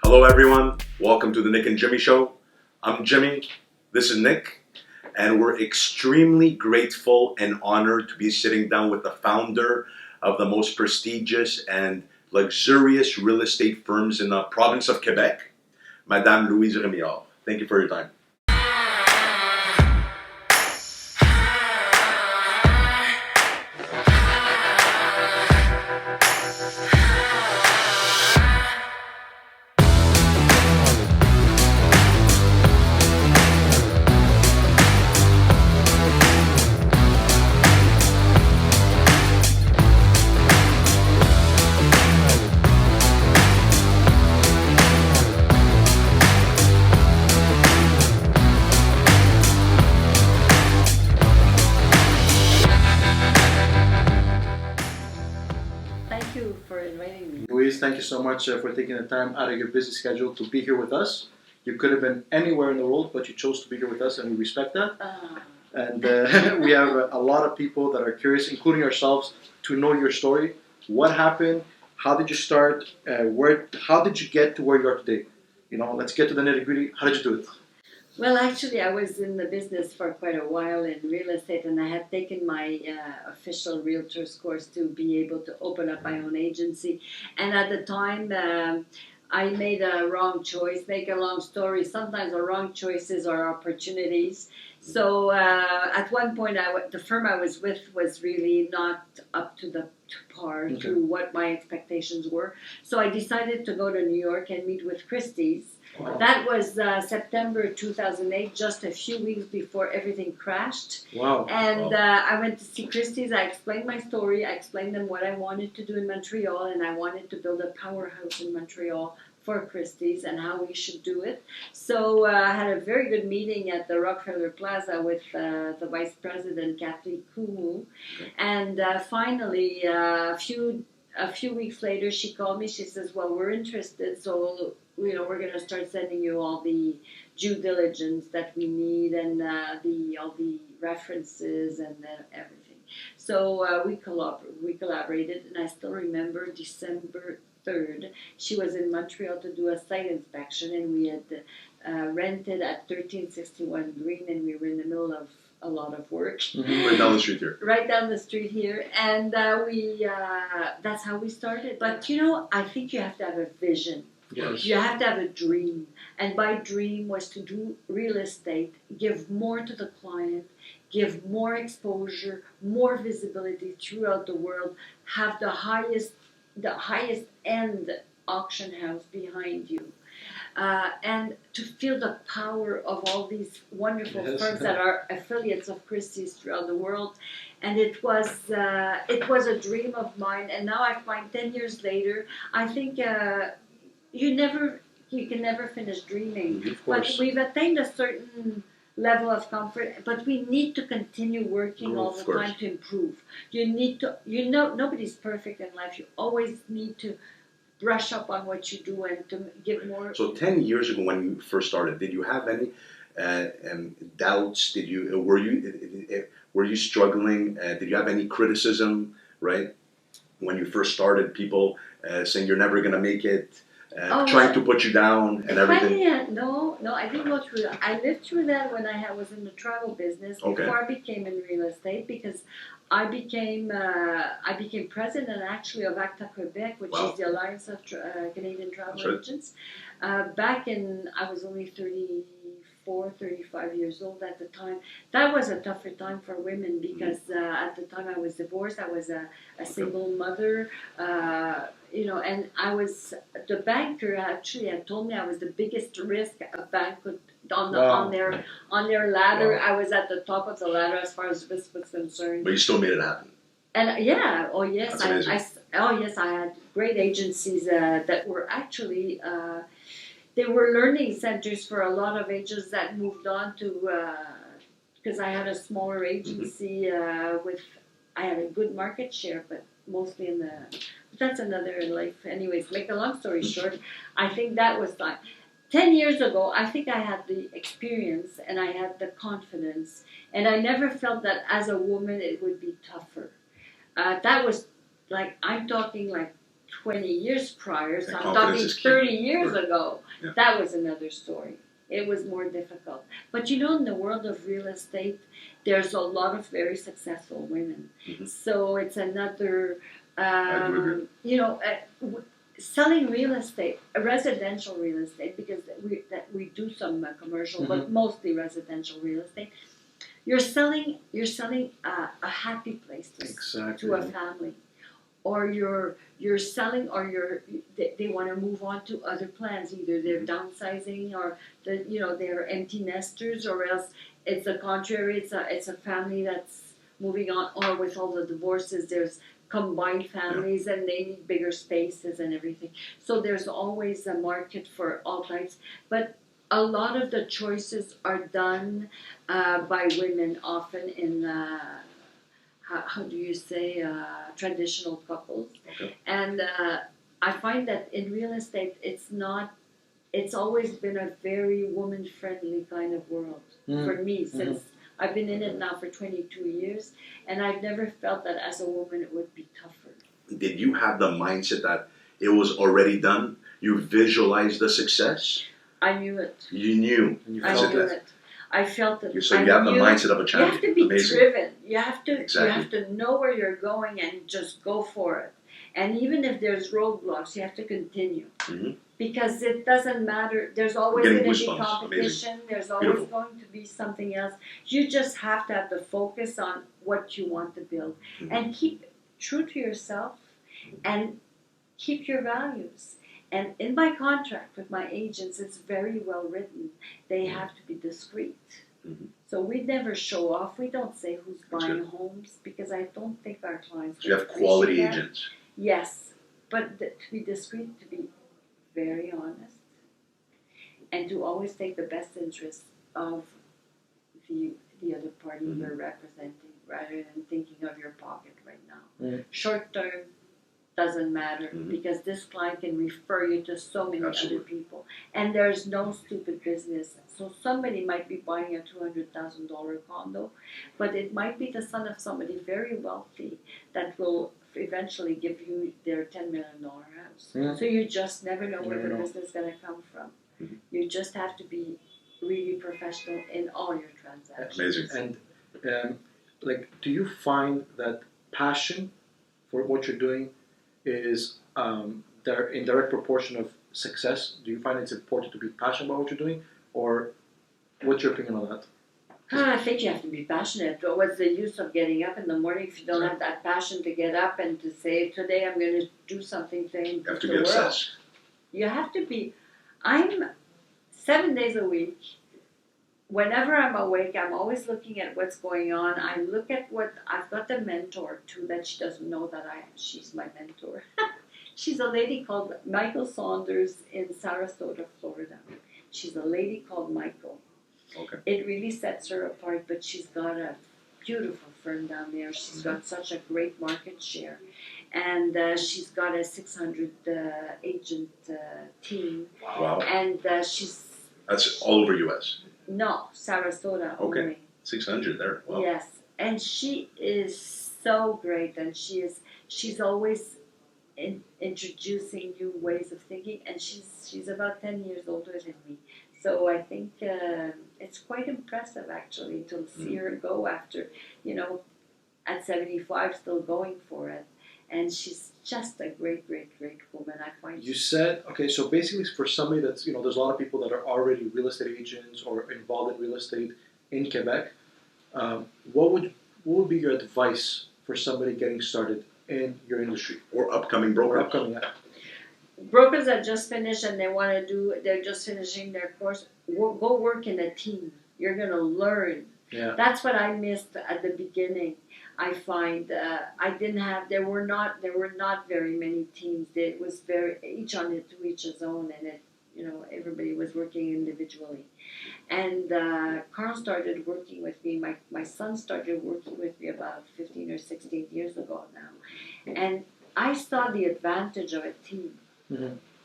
Hello everyone, welcome to the Nick and Jimmy Show. I'm Jimmy, this is Nick, and we're extremely grateful and honored to be sitting down with the founder of the most prestigious and luxurious real estate firms in the province of Quebec, Madame Louise RÉMILLARD. Thank you for your time. Louise, thank you so much for taking the time out of your busy schedule to be here with us. You could have been anywhere in the world, but you chose to be here with us, and we respect that. And we have a lot of people that are curious, including ourselves, to know your story. What happened? How did you start? How did you get to where you are today? You know, let's get to the nitty-gritty. How did you do it? Well, actually, I was in the business for quite a while in real estate, and I had taken my official realtor's course to be able to open up my own agency. And at the time, I made a wrong choice. Make a long story, sometimes the wrong choices are opportunities. So at one point, the firm I was with was really not up to par to what my expectations were. So I decided to go to New York and meet with Christie's. Wow. That was September 2008, just a few weeks before everything crashed. Wow. And I went to see Christie's. I explained my story. I explained them what I wanted to do in Montreal, and I wanted to build a powerhouse in Montreal for Christie's and how we should do it. So I had a very good meeting at the Rockefeller Plaza with the Vice President, Kathy Kumu. And finally, a few weeks later, she called me. She says, well, we're interested, so we're going to start sending you all the due diligence that we need and all the references and everything. So we collaborated, and I still remember December 3rd. She was in Montreal to do a site inspection, and we had rented at 1361 Green, and we were in the middle of a lot of work. Mm-hmm. Right down the street here. Right down the street here, and that's how we started. But I think you have to have a vision. Yes. You have to have a dream, and my dream was to do real estate, give more to the client, give more exposure, more visibility throughout the world, have the highest end auction house behind you, and to feel the power of all these wonderful firms that are affiliates of Christie's throughout the world. And it was a dream of mine, and now I find 10 years later, I think you can never finish dreaming. But we've attained a certain level of comfort, but we need to continue working all the time to improve. You need to, nobody's perfect in life. You always need to brush up on what you do and to give more. So 10 years ago when you first started, did you have any doubts? Were you struggling? Did you have any criticism, right? When you first started, people saying you're never going to make it, trying to put you down and everything? No, I didn't go through that. I lived through that when I was in the travel business before I became in real estate, because I became president actually of ACTA Quebec, which is the Alliance of Canadian Travel Agents. I was only 35 years old at the time. That was a tougher time for women because at the time I was divorced. I was a single mother, and the banker actually had told me I was the biggest risk a bank could on their ladder. Wow. I was at the top of the ladder as far as risk was concerned. But you still made it happen. And I had great agencies that were actually. They were learning centers for a lot of agents that moved on to, because I had a smaller agency I had a good market share, but mostly that's another life. Anyways, make a long story short, I think that was time. 10 years ago, I think I had the experience and I had the confidence, and I never felt that as a woman it would be tougher. That was I'm talking like 20 years prior, so And I'm confidence talking is key. 30 years ago, Yeah. that was another story. It was more difficult. But you know, in the world of real estate, there's a lot of very successful women. Mhm. So it's another, I do agree. you know, selling real estate, residential real estate, because we do some commercial, but mostly residential real estate. You're selling a happy place to a family, or you're selling, or they want to move on to other plans. Either they're downsizing, or they're empty nesters, or else it's the contrary. It's a family that's moving on, or with all the divorces, there's combined families and they need bigger spaces and everything. So there's always a market for all types, but a lot of the choices are done by women, often in how do you say, traditional couples. Okay. And I find that in real estate, it's always been a very woman-friendly kind of world for me, since I've been in it now for 22 years, and I've never felt that as a woman it would be tougher. Did you have the mindset that it was already done? You visualized the success? I knew it. You knew. I knew it. I felt it. So you have the mindset of a champion. You have to be Amazing. driven. You have to. Exactly. You have to know where you're going and just go for it. And even if there's roadblocks, you have to continue. Because it doesn't matter. There's always going to be competition. Amazing. There's always going to be something else. You just have to have the focus on what you want to build, and keep true to yourself, and keep your values. And in my contract with my agents, it's very well written. They have to be discreet. So we never show off. We don't say who's buying homes, because I don't think our clients. So you have quality agents. Yes, but to be discreet, to be very honest, and to always take the best interest of the other party you're representing, rather than thinking of your pocket right now. Short term doesn't matter, because this client can refer you to so many other people, and there's no stupid business. So somebody might be buying a $200,000 condo, but it might be the son of somebody very wealthy that will eventually give you their $10 million house. So you just never know where the business is going to come from. You just have to be really professional in all your transactions. Amazing. And do you find that passion for what you're doing is in direct proportion of success? Do you find it's important to be passionate about what you're doing, or what's your opinion on that? I think you have to be passionate. But what's the use of getting up in the morning if you don't have that passion to get up and to say, today I'm going to do something to improve the world? You have to be obsessed. You have to be. I'm 7 days a week. Whenever I'm awake, I'm always looking at what's going on. I look at what I've got a mentor too, that she doesn't know that she's my mentor. She's a lady called Michael Saunders in Sarasota, Florida. She's a lady called Michael. Okay. It really sets her apart, but she's got a beautiful firm down there. She's got such a great market share, and she's got a 600 agent team. Wow. And That's all over U.S. No, Sarasota only. 600 there. Wow. Yes, and she is so great, and she's always introducing new ways of thinking, and she's about 10 years older than me. So I think it's quite impressive, actually, to see her go after, at 75, still going for it. And she's just a great, great, great woman. I find. You said, okay, so basically for somebody that's, there's a lot of people that are already real estate agents or involved in real estate in Quebec. What would be your advice for somebody getting started in your industry? Or upcoming brokers. Brokers that just finished and they're just finishing their course, go work in a team. You're going to learn. Yeah. That's what I missed at the beginning. I find there were not very many teams. It was each his own, and everybody was working individually. And Carl started working with me. My son started working with me about 15 or 16 years ago now, and I saw the advantage of a team.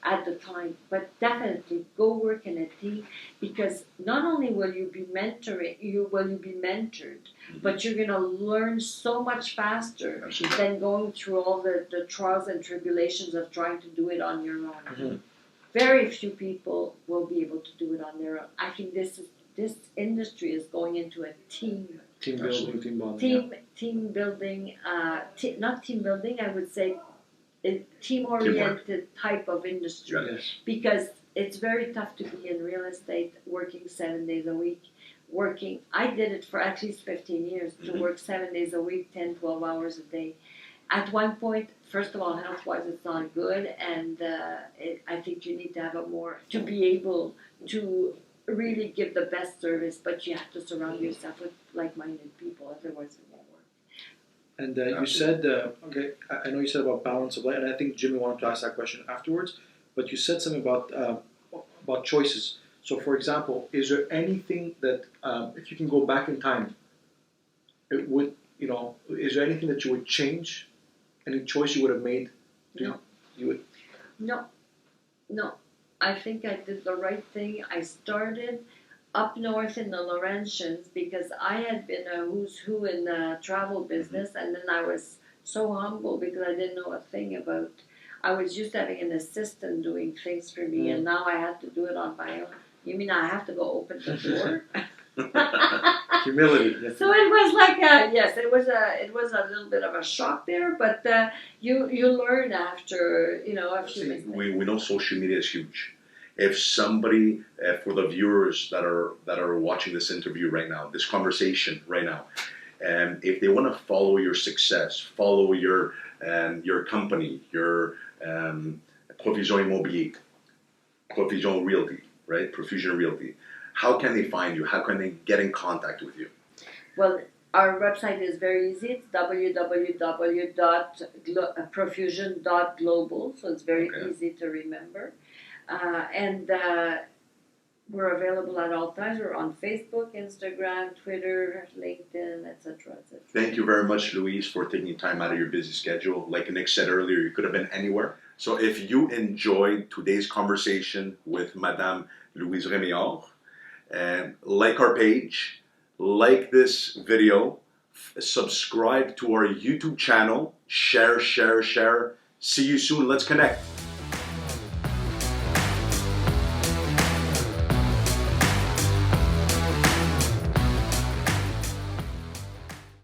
at the time. But definitely go work in a team, because not only will you be mentoring, you be mentored, but you're gonna learn so much faster than going through all the trials and tribulations of trying to do it on your own. Very few people will be able to do it on their own. I think this industry is going into a team building, team bonding. Team building, not team building, I would say a team-oriented type of industry. Yes. Because it's very tough to be in real estate working 7 days a week. I did it for at least 15 years, to work 7 days a week, 10, 12 hours a day. At one point, first of all, health-wise, it's not good, and I think you need to have to be able to really give the best service, but you have to surround yourself with like-minded people, otherwise it won't work. And you said, okay, I know you said about balance of life, and I think Jimmy wanted to ask that question afterwards, but you said something about choices. So, for example, is there anything that, if you can go back in time, it would, is there anything that you would change? Any choice you would have made? No. You would? No. I think I did the right thing. I started up north in the Laurentians because I had been a who's who in the travel business, and then I was so humble because I didn't know a thing about. I was used to having an assistant doing things for me, and now I had to do it on my own. You mean I have to go open the door? Humility. Yes. So it was like it was a little bit of a shock there, but you learn after a few minutes. We know social media is huge. If somebody, for the viewers that are watching this interview right now, this conversation right now, if they want to follow your success, follow your company, your Profusion Immobilier, Profusion Realty, right? Profusion Realty. How can they find you? How can they get in contact with you? Well, our website is very easy. It's www.profusion.global, so it's very easy to remember. And we're available at all times. We're on Facebook, Instagram, Twitter, LinkedIn, etc., etc. Thank you very much, Louise, for taking time out of your busy schedule. Like Nick said earlier, you could have been anywhere. So if you enjoyed today's conversation with Madame Louise Rémillard, like our page, like this video, subscribe to our YouTube channel, share. See you soon. Let's connect.